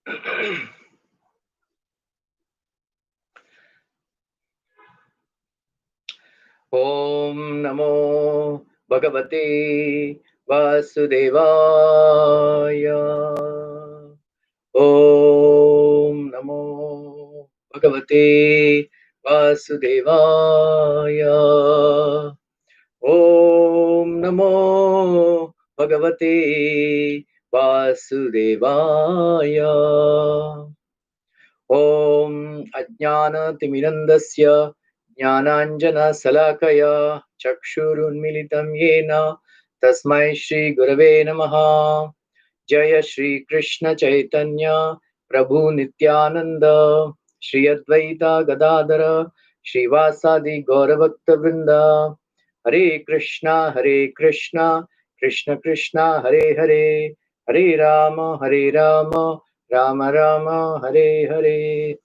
Om Namo Bhagavate Vasudevaya. Om Namo Bhagavate Vasudevaya. Om Namo Bhagavate Vasudevaya. Om Ajnana Timirandasya Jnananjana Salakaya Chakshurunmilitam Yena Tasmai Shri Gurave Namaha. Jaya Shri Krishna Chaitanya Prabhu Nityananda Shri Advaita Gadadara Shri Vasadi Gauravakta Vrinda. Hare Krishna Krishna Krishna Hare Hare Hare Rama Rama Rama Hare Hare.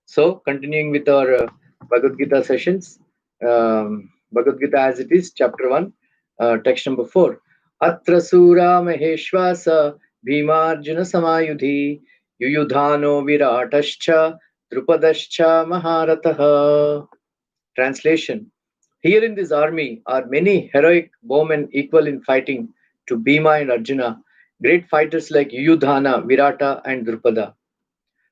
So, continuing with our Bhagavad Gita sessions, Bhagavad Gita as it is, chapter 1, text number 4. Atra Sura Maheshwasa Bhimarjuna Samayudhi Yuyudhano Viratascha Drupadascha Maharataha. Translation. Here in this army are many heroic bowmen equal in fighting to Bhima and Arjuna, great fighters like Yuyudhana, Virata, and Drupada.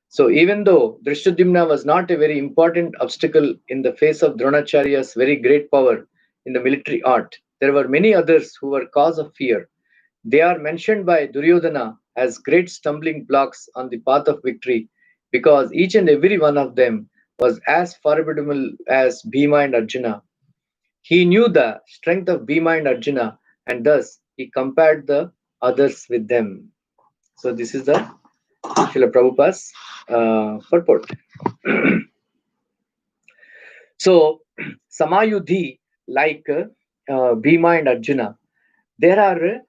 So even though Drishtadyumna was not a very important obstacle in the face of Dronacharya's very great power in the military art, there were many others who were cause of fear. They are mentioned by Duryodhana as great stumbling blocks on the path of victory, because each and every one of them was as formidable as Bhima and Arjuna. He knew the strength of Bhima and Arjuna, and thus he compared the others with them. So this is the Srila Prabhupada's purport. So, Samayudhi, like Bhima and Arjuna, there are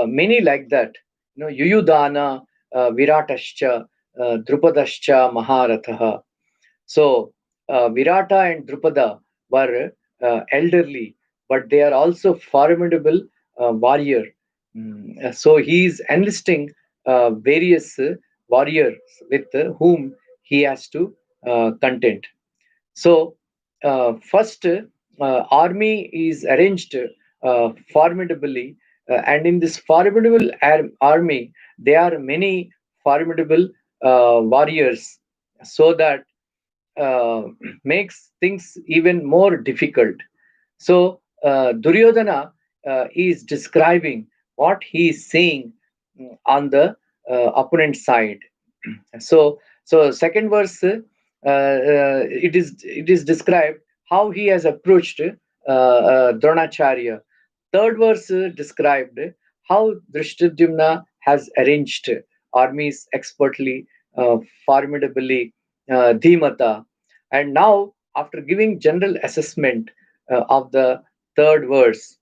many like that. You know, Yuyudhana, Viratascha, Drupadascha, Maharatha. So, Virata and Drupada were elderly, but they are also formidable warrior. So, he is enlisting various warriors with whom he has to contend. So, first, army is arranged formidably, and in this formidable army, there are many formidable warriors, so that makes things even more difficult. So, Duryodhana is describing what he is saying on the opponent side. So second verse, it is described how he has approached Dronacharya. Third verse described how Drishtadyumna has arranged armies expertly, formidably, dhimata. And now, after giving general assessment of the third verse,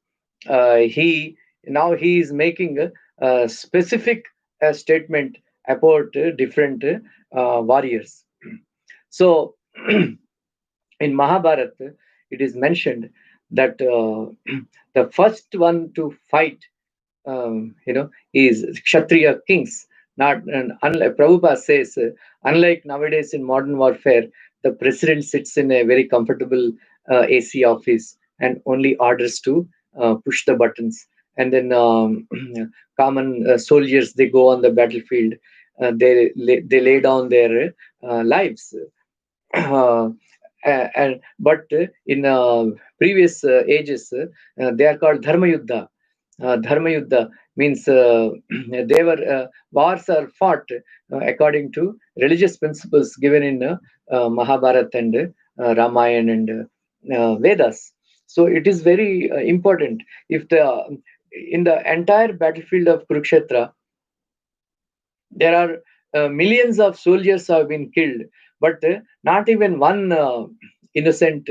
he is making a specific statement about different warriors. So, in Mahabharata, it is mentioned that the first one to fight, is Kshatriya kings. Not unlike Prabhupada says, unlike nowadays in modern warfare, the president sits in a very comfortable AC office and only orders to push the buttons, and then common soldiers, they go on the battlefield, they lay down their lives. uh, but in previous ages, they are called dharma yuddha. Dharma yuddha means they were wars are fought according to religious principles given in Mahabharata and Ramayana and Vedas. So it is very important. If the in the entire battlefield of Kurukshetra, there are millions of soldiers have been killed, but not even one innocent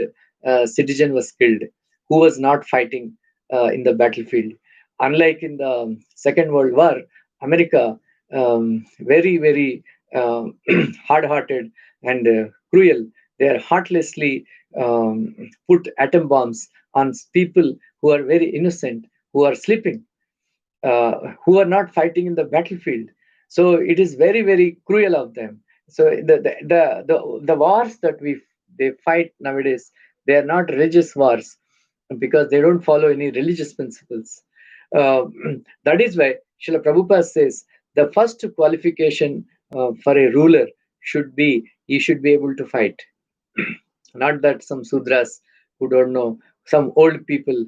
citizen was killed who was not fighting in the battlefield. Unlike in the Second World War, America, very hard-hearted and cruel. They are heartlessly put atom bombs on people who are very innocent, who are sleeping, who are not fighting in the battlefield. So it is very, very cruel of them. So the wars that they fight nowadays, they are not religious wars, because they don't follow any religious principles. Uh, that is why Srila Prabhupada says the first qualification for a ruler should be he should be able to fight. Not that some Sudras who don't know, some old people,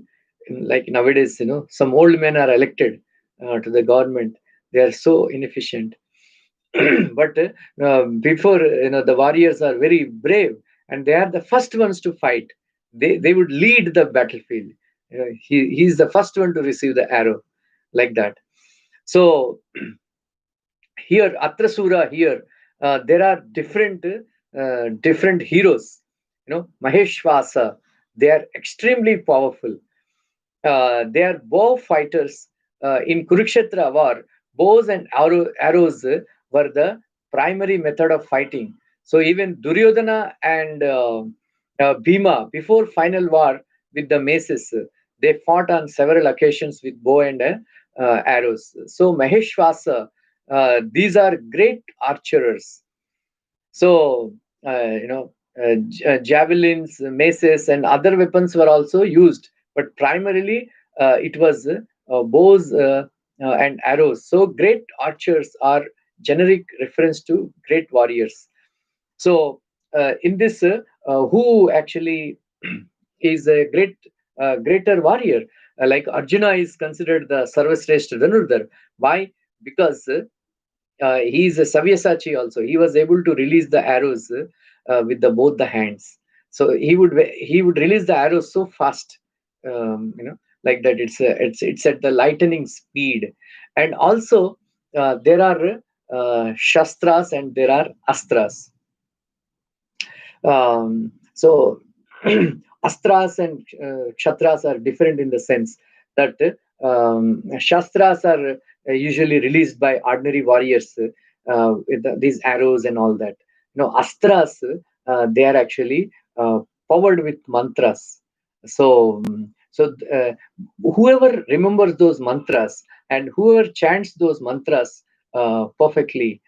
like nowadays, some old men are elected to the government. They are so inefficient. But before, the warriors are very brave, and they are the first ones to fight. They would lead the battlefield. He's the first one to receive the arrow, like that. So here, Atrasura, here, there are different heroes. Maheshwasa, they are extremely powerful. They are bow fighters. In Kurukshetra war, bows and arrows were the primary method of fighting. So even Duryodhana and Bhima, before final war with the maces, they fought on several occasions with bow and arrows. So Maheshwasa, these are great archers. So, javelins, maces, and other weapons were also used, but primarily it was bows and arrows. So, great archers are generic reference to great warriors. So, in this, who actually is a greater warrior? Like Arjuna is considered the Sarvasreshta Dhanurdhar. Why? Because he is a Savyasachi also. He was able to release the arrows with both the hands. So he would release the arrows so fast, like that. It's at the lightning speed. And also there are shastras and there are astras. So astras and kshatras are different in the sense that shastras are usually released by ordinary warriors with these arrows and all that. Astras, they are actually powered with mantras. So whoever remembers those mantras and whoever chants those mantras perfectly,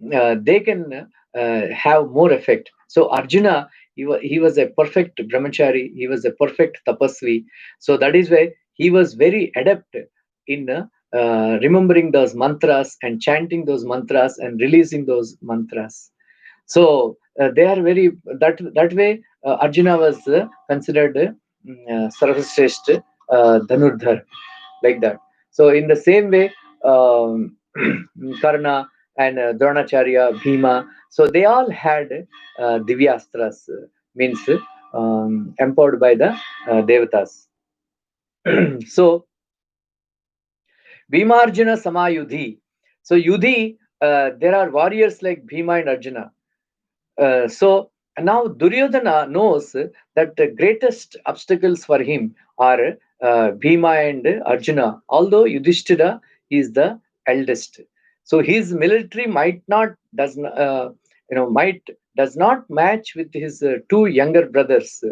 they can have more effect. So Arjuna, he was a perfect brahmachari, he was a perfect tapasvi. So that is why he was very adept in remembering those mantras and chanting those mantras and releasing those mantras. So they are very, that way Arjuna was considered Sarvashreshth Dhanurdhar, like that. So in the same way, um, Karna and Dronacharya, Bhima, so they all had Divyastras, means empowered by the Devatas. So Bhimarjuna Samayudhi. So Yudhi, there are warriors like Bhima and Arjuna. So now Duryodhana knows that the greatest obstacles for him are Bhima and Arjuna, although Yudhishthira is the eldest. So his military might does not match with his two younger brothers.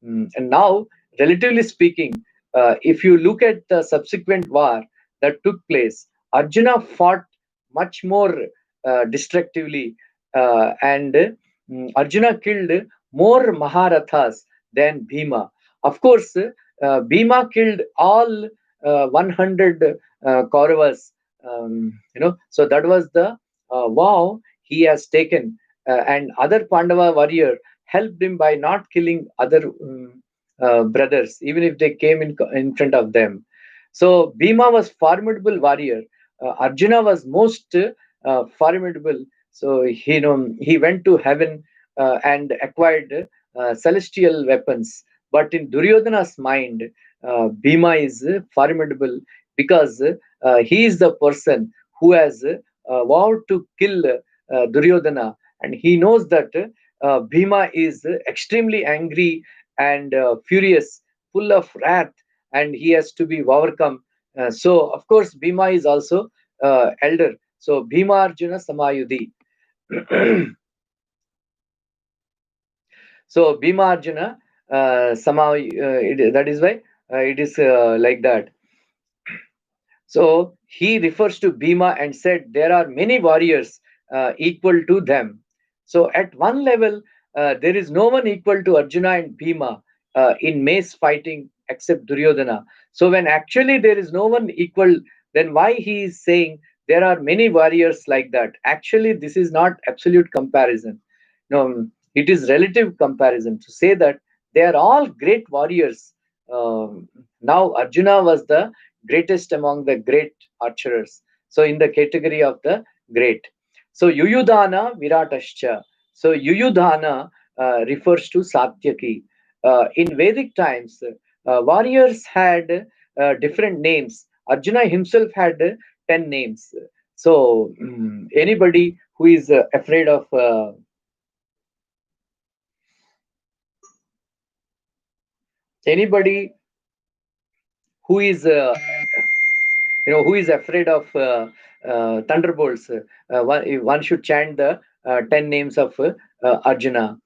And now, relatively speaking, if you look at the subsequent war that took place, Arjuna fought much more destructively, and Arjuna killed more Maharathas than Bhima. Of course, Bhima killed all 100 Kauravas. So that was the vow he has taken, and other Pandava warrior helped him by not killing other brothers, even if they came in front of them. So Bhima was formidable warrior. Arjuna was most formidable. So he went to heaven and acquired celestial weapons. But in Duryodhana's mind, Bhima is formidable because he is the person who has vowed to kill Duryodhana, and he knows that Bhima is extremely angry and furious, full of wrath, and he has to be overcome. So, of course, Bhima is also elder. So, Bhima Arjuna Samayudhi. So Bhima Arjuna that is why it is like that. So he refers to Bhima and said there are many warriors equal to them. So at one level, there is no one equal to Arjuna and Bhima in mace fighting except Duryodhana. So when actually there is no one equal, then why he is saying there are many warriors like that? Actually, this is not absolute comparison. No, it is relative comparison to say that they are all great warriors. Now Arjuna was the greatest among the great archers. So in the category of the great. So Yuyudhana Viratascha. So Yuyudhana refers to Satyaki. In Vedic times, warriors had different names. Arjuna himself had 10 names. So anybody who is afraid of anybody who is who is afraid of thunderbolts, one should chant the 10 names of Arjuna.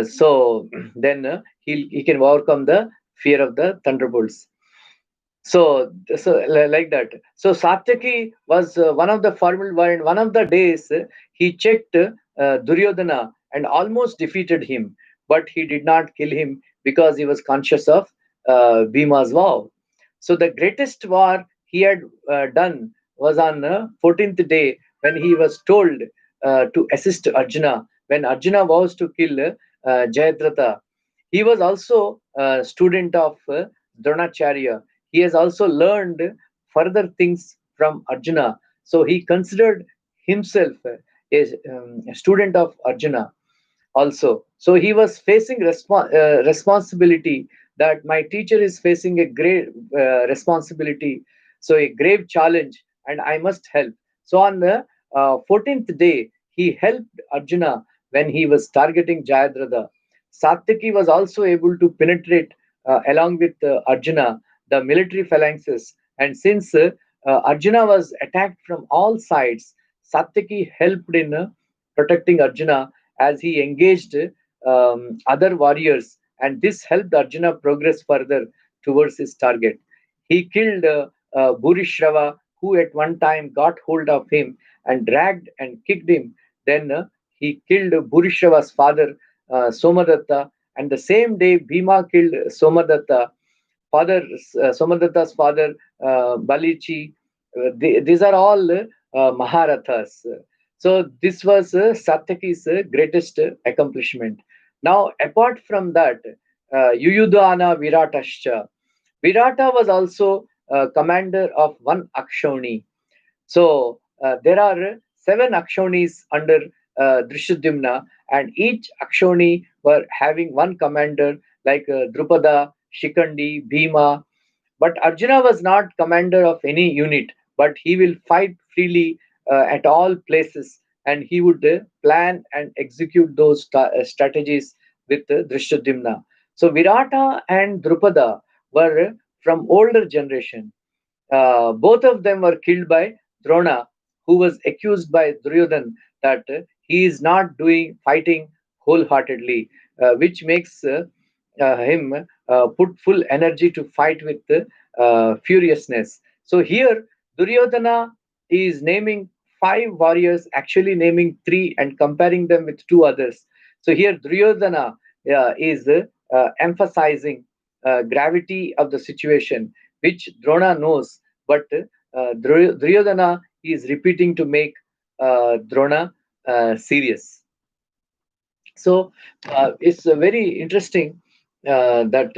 So then he can overcome the fear of the thunderbolts. Like that. So Satyaki was one of the formidable warrior. One of the days he checked Duryodhana and almost defeated him, but he did not kill him because he was conscious of Bhima's vow. So the greatest war he had done was on 14th day when he was told to assist Arjuna when Arjuna vows to kill Jayadratha. He was also a student of Dronacharya. He has also learned further things from Arjuna. So he considered himself a student of Arjuna also. So he was facing responsibility that my teacher is facing a great responsibility, so a grave challenge, and I must help. So on the 14th day, he helped Arjuna when he was targeting Jayadratha. Satyaki was also able to penetrate along with Arjuna the military phalanxes, and since Arjuna was attacked from all sides, Satyaki helped in protecting Arjuna as he engaged other warriors, and this helped Arjuna progress further towards his target. He killed Bhurishrava, who at one time got hold of him and dragged and kicked him. Then he killed Bhurishrava's father, Somadatta, and the same day Bhima killed Somadatta father, Somadatta's father, Balichi. These are all Maharathas. So this was Satyaki's greatest accomplishment. Now, apart from that, Yuyudhana Viratascha. Virata was also commander of one Akshoni. So there are seven Akshonis under Drishyadyumna, and each Akshoni were having one commander like Drupada, Shikandi, Bhima. But Arjuna was not commander of any unit, but he will fight freely at all places, and he would plan and execute those strategies with Drishyadyumna. So Virata and Drupada were from older generation. Both of them were killed by Drona, who was accused by Duryodhan that he is not doing fighting wholeheartedly, which makes him put full energy to fight with furiousness. So here, Duryodhana is naming five warriors, actually naming three and comparing them with two others. So here, Duryodhana is emphasizing gravity of the situation, which Drona knows, but Duryodhana is repeating to make Drona serious. So it's very interesting that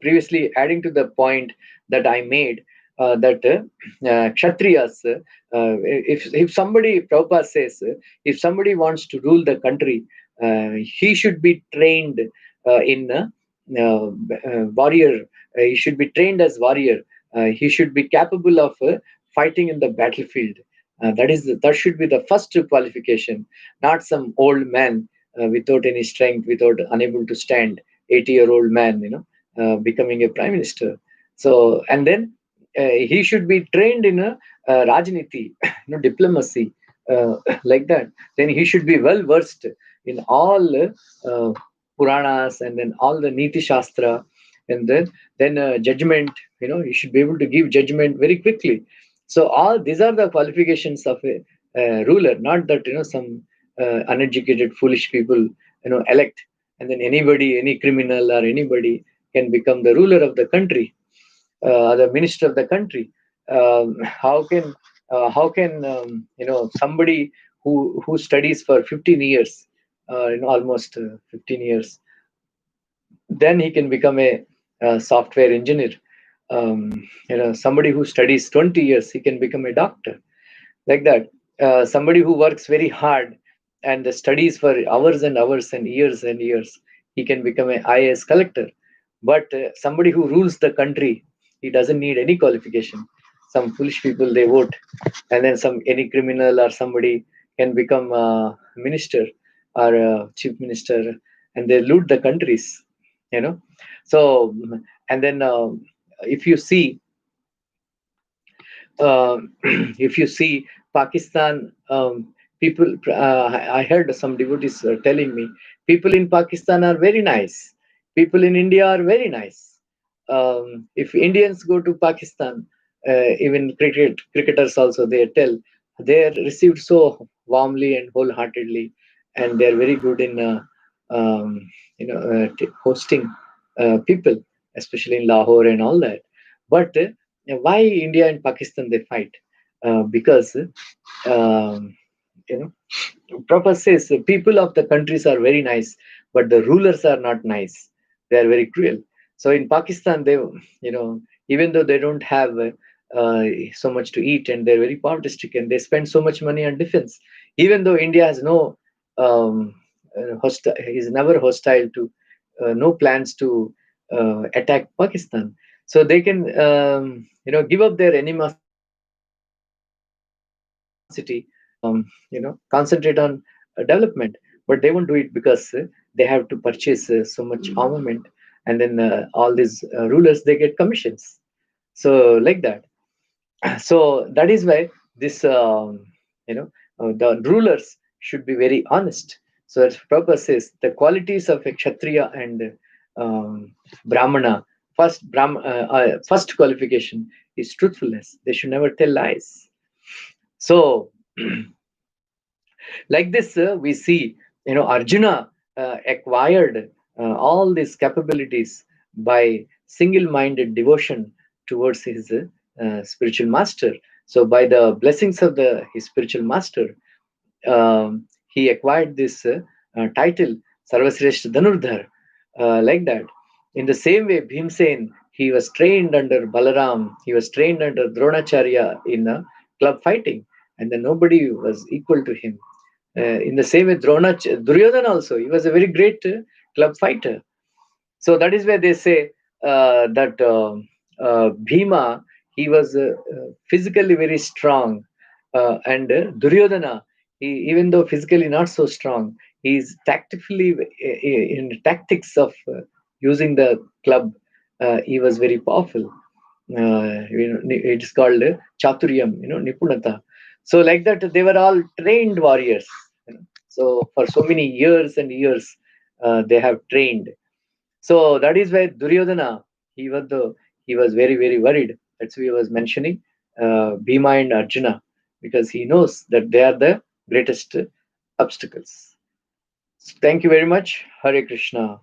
previously adding to the point that I made that Kshatriyas, if somebody, Prabhupada says, if somebody wants to rule the country, he should be trained in warrior. He should be trained as warrior. He should be capable of fighting in the battlefield. That should be the first qualification, not some old man without any strength, without unable to stand, 80-year-old man, becoming a prime minister. So, and then he should be trained in a Rajniti, diplomacy, like that. Then he should be well versed in all Puranas and then all the Niti Shastra. and then judgment. You should be able to give judgment very quickly. So all these are the qualifications of a ruler, not that some uneducated foolish people elect, and then anybody, any criminal or anybody can become the ruler of the country, the minister of the country. How can somebody who studies for 15 years, almost 15 years, then he can become a software engineer. Somebody who studies 20 years, he can become a doctor, like that. Somebody who works very hard and studies for hours and hours and years, he can become an IAS collector. But somebody who rules the country, he doesn't need any qualification. Some foolish people, they vote, and then any criminal or somebody can become a minister or a chief minister, and they loot the countries. You know, so and then if you see uh, if you see Pakistan, people, I heard some devotees telling me, people in Pakistan are very nice. People in India are very nice. If Indians go to Pakistan, even cricketers also, they tell they are received so warmly and wholeheartedly, and they are very good in hosting people, especially in Lahore and all that. But why India and Pakistan they fight? Because um, you know Prabhupada says people of the countries are very nice, but the rulers are not nice. They are very cruel. So in Pakistan, they even though they don't have so much to eat and they're very poverty stricken, they spend so much money on defense. Even though India has no is never hostile to no plans to attack Pakistan, so they can give up their animosity, concentrate on development. But they won't do it because they have to purchase so much armament, and then all these rulers they get commissions. So like that. So that is why this the rulers should be very honest. So as Prabhupada says, the qualities of a kshatriya and brahmana, first qualification is truthfulness. They should never tell lies. So like this, we see Arjuna acquired all these capabilities by single-minded devotion towards his spiritual master. So by the blessings of his spiritual master, he acquired this title Sarvasreshta Dhanurdhar, like that. In the same way, Bhimsen, he was trained under Balaram, he was trained under Dronacharya in club fighting, and then nobody was equal to him. In the same way, Duryodhana also, he was a very great club fighter. So that is where they say that Bhima, he was physically very strong, and Duryodhana, even though physically not so strong, he's tactically in tactics of using the club. He was very powerful. It is called Chaturyam, Nipunata. So like that, they were all trained warriors. So for so many years and years, they have trained. So that is why Duryodhana, he was very very worried. That's why he was mentioning Bhima and Arjuna, because he knows that they are the greatest obstacles. So thank you very much. Hare Krishna.